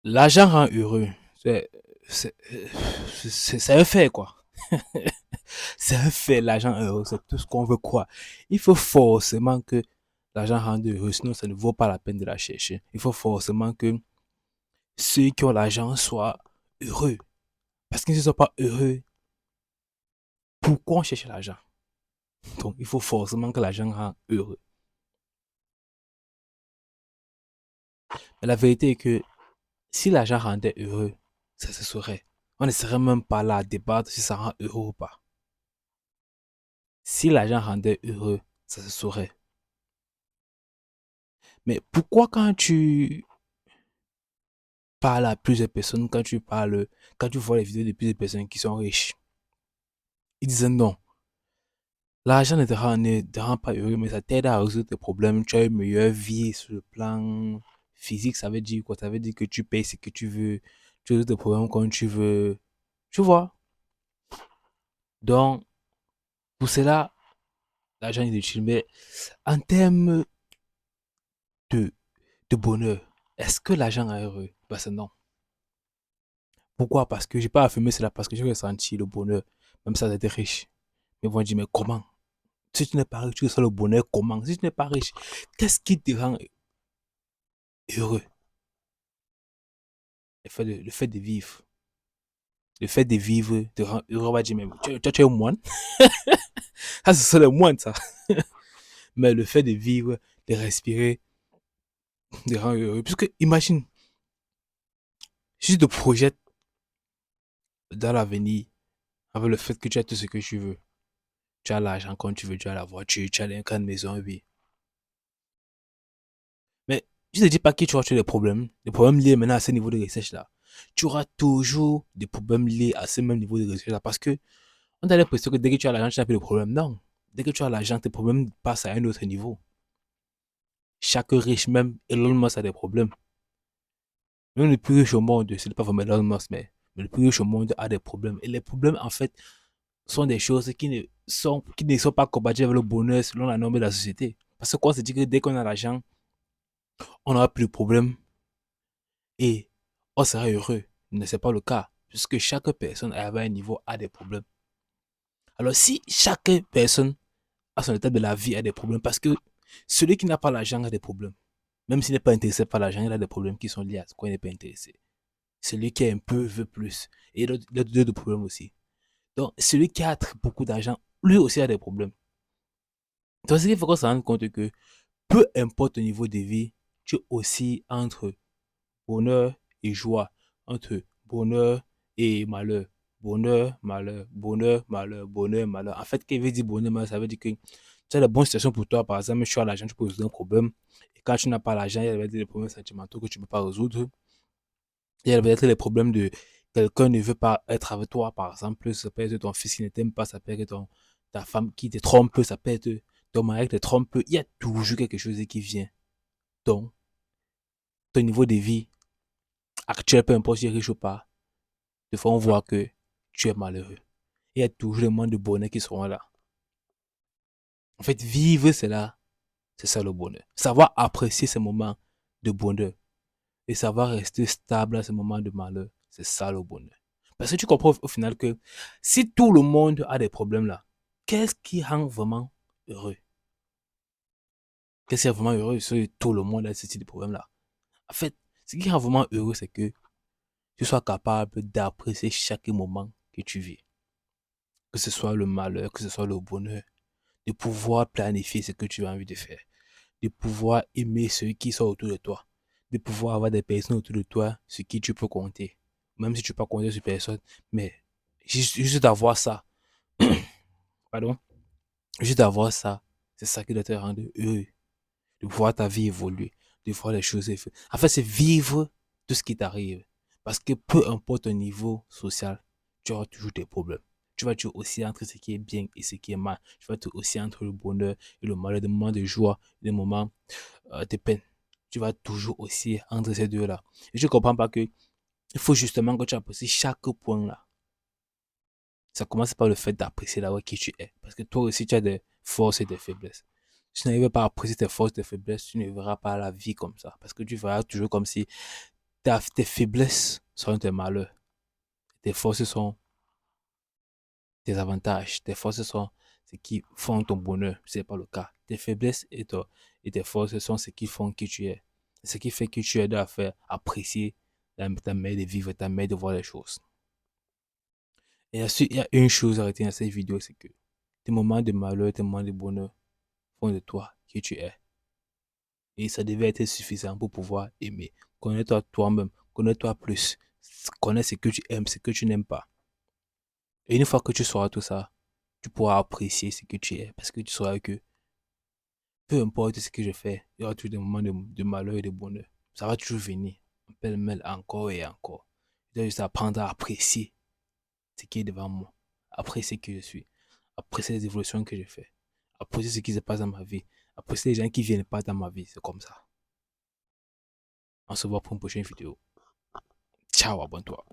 L'argent rend heureux. C'est, c'est, c'est un fait, quoi. C'est un fait, l'argent rend heureux. C'est tout ce qu'on veut croire. Il faut forcément que l'argent rende heureux, sinon ça ne vaut pas la peine de la chercher. Il faut forcément que ceux qui ont l'argent soient heureux. Parce qu'ils ne sont pas heureux, pourquoi on cherche l'argent? Donc, il faut forcément que l'argent rende heureux. Mais la vérité est que si l'argent rendait heureux, ça se saurait. On ne serait même pas là à débattre si ça rend heureux ou pas. Si l'argent rendait heureux, ça se saurait. Mais pourquoi quand tu parles à plusieurs personnes, quand tu vois les vidéos de plusieurs personnes qui sont riches, ils disent non, l'argent ne te rend pas heureux, mais ça t'aide à résoudre tes problèmes, tu as une meilleure vie sur le plan physique, ça veut dire quoi? Ça veut dire que tu payes ce que tu veux, tu résous tes problèmes quand tu veux, tu vois? Donc, pour cela, l'argent est utile, mais en termes de, de bonheur, est-ce que l'argent est heureux? Bah, c'est non. Pourquoi? Parce que j'ai pas affirmé cela, parce que j'ai ressenti le bonheur, même ça d'être riche. Mais ils vont dire, mais comment? Si tu n'es pas riche, tu ressens le bonheur comment? Si tu n'es pas riche, qu'est-ce qui te rend heureux? Le fait de vivre. Le fait de vivre te rend heureux. On va dire, mais tu es un moine. Ah, c'est le moine, ça. Mais le fait de vivre, de respirer, te rend heureux. Puisque, imagine, si tu te projettes dans l'avenir avec le fait que tu as tout ce que tu veux. Tu as l'argent quand tu veux, tu as la voiture, tu as les grandes maisons, oui. Mais je ne te dis pas que tu auras des problèmes. Des problèmes liés maintenant à ce niveau de recherche-là. Tu auras toujours des problèmes liés à ce même niveau de recherche-là. Parce que on a l'impression que dès que tu as l'argent, tu n'as plus de problème. Non. Dès que tu as l'argent, tes problèmes passent à un autre niveau. Chaque riche, même Elon Musk, a des problèmes. Même le plus riche au monde, ce n'est pas vraiment Elon Musk, mais le plus riche au monde a des problèmes. Et les problèmes, en fait, sont des choses qui ne sont pas compatibles avec le bonheur selon la norme de la société. Parce que quoi, c'est dit que dès qu'on a l'argent, on n'aura plus de problème et on sera heureux. Mais ce n'est pas le cas, puisque chaque personne à un niveau a des problèmes. Alors si chaque personne à son état de la vie a des problèmes, parce que celui qui n'a pas l'argent a des problèmes. Même s'il n'est pas intéressé par l'argent, il a des problèmes qui sont liés à ce qu'il n'est pas intéressé. Celui qui a un peu veut plus. Et il a d'autres problèmes aussi. Donc, celui qui a beaucoup d'argent, lui aussi a des problèmes. Donc, ce qu'il faut qu'on se rende compte que peu importe le niveau de vie, tu es aussi entre bonheur et joie, entre bonheur et malheur. Bonheur, malheur, bonheur, malheur, bonheur, malheur. En fait, quand il veut dire bonheur, malheur, ça veut dire que tu as la bonne situation pour toi. Par exemple, tu as l'argent, tu peux résoudre un problème. Et quand tu n'as pas l'argent, il y a des problèmes sentimentaux que tu ne peux pas résoudre. Il y a peut-être les problèmes de quelqu'un ne veut pas être avec toi, par exemple. Ça peut être ton fils qui ne t'aime pas, ça peut être ta femme qui te trompe, ça peut être ton mari qui te trompe. Il y a toujours quelque chose qui vient. Donc, ton niveau de vie actuel, peu importe si tu es riche ou pas, te font voir que tu es malheureux. Il y a toujours des moments de bonheur qui seront là. En fait, vivre cela, c'est ça le bonheur. Savoir apprécier ces moments de bonheur et savoir rester stable à ces moments de malheur, c'est ça le bonheur. Parce que tu comprends au final que si tout le monde a des problèmes là, qu'est-ce qui rend vraiment heureux? Qu'est-ce qui rend vraiment heureux si tout le monde a ce type de problème là? En fait, ce qui rend vraiment heureux, c'est que tu sois capable d'apprécier chaque moment que tu vis. Que ce soit le malheur, que ce soit le bonheur, de pouvoir planifier ce que tu as envie de faire, de pouvoir aimer ceux qui sont autour de toi, de pouvoir avoir des personnes autour de toi sur qui tu peux compter. Même si tu ne peux pas compter sur personne, mais juste d'avoir ça, pardon, juste d'avoir ça, c'est ça qui doit te rendre heureux, de voir ta vie évoluer, de voir les choses évoluer. En fait, c'est vivre tout ce qui t'arrive. Parce que peu importe ton niveau social, tu auras toujours des problèmes. Tu vas toujours aussi entre ce qui est bien et ce qui est mal. Tu vas toujours aussi entre le bonheur et le malheur, des moments de joie, des moments de peine. Tu vas toujours aussi entre ces deux-là. Et je ne comprends pas que il faut justement que tu apprécies chaque point là. Ça commence par le fait d'apprécier d'abord qui tu es. Parce que toi aussi, tu as des forces et des faiblesses. Si tu n'arrives pas à apprécier tes forces et tes faiblesses, tu ne verras pas la vie comme ça. Parce que tu verras toujours comme si tes faiblesses sont tes malheurs. Tes forces sont tes avantages. Tes forces sont ce qui font ton bonheur. Ce n'est pas le cas. Tes faiblesses et tes forces sont ce qui font qui tu es. Ce qui fait que tu aides à faire apprécier ta manière de vivre, ta manière de voir les choses. Et ensuite, il y a une chose à retenir dans cette vidéo, c'est que tes moments de malheur, tes moments de bonheur font de toi qui tu es. Et ça devait être suffisant pour pouvoir aimer. Connais-toi toi-même, connais-toi plus. Connais ce que tu aimes, ce que tu n'aimes pas. Et une fois que tu sauras tout ça, tu pourras apprécier ce que tu es. Parce que tu sauras que peu importe ce que je fais, il y aura toujours des moments de malheur et de bonheur. Ça va toujours venir. En pêle-mêle encore et encore. Je dois juste apprendre à apprécier ce qui est devant moi. Apprécier qui je suis. Apprécier les évolutions que je fais. Apprécier ce qui se passe dans ma vie. Apprécier les gens qui viennent pas dans ma vie. C'est comme ça. On se voit pour une prochaine vidéo. Ciao, abonne-toi.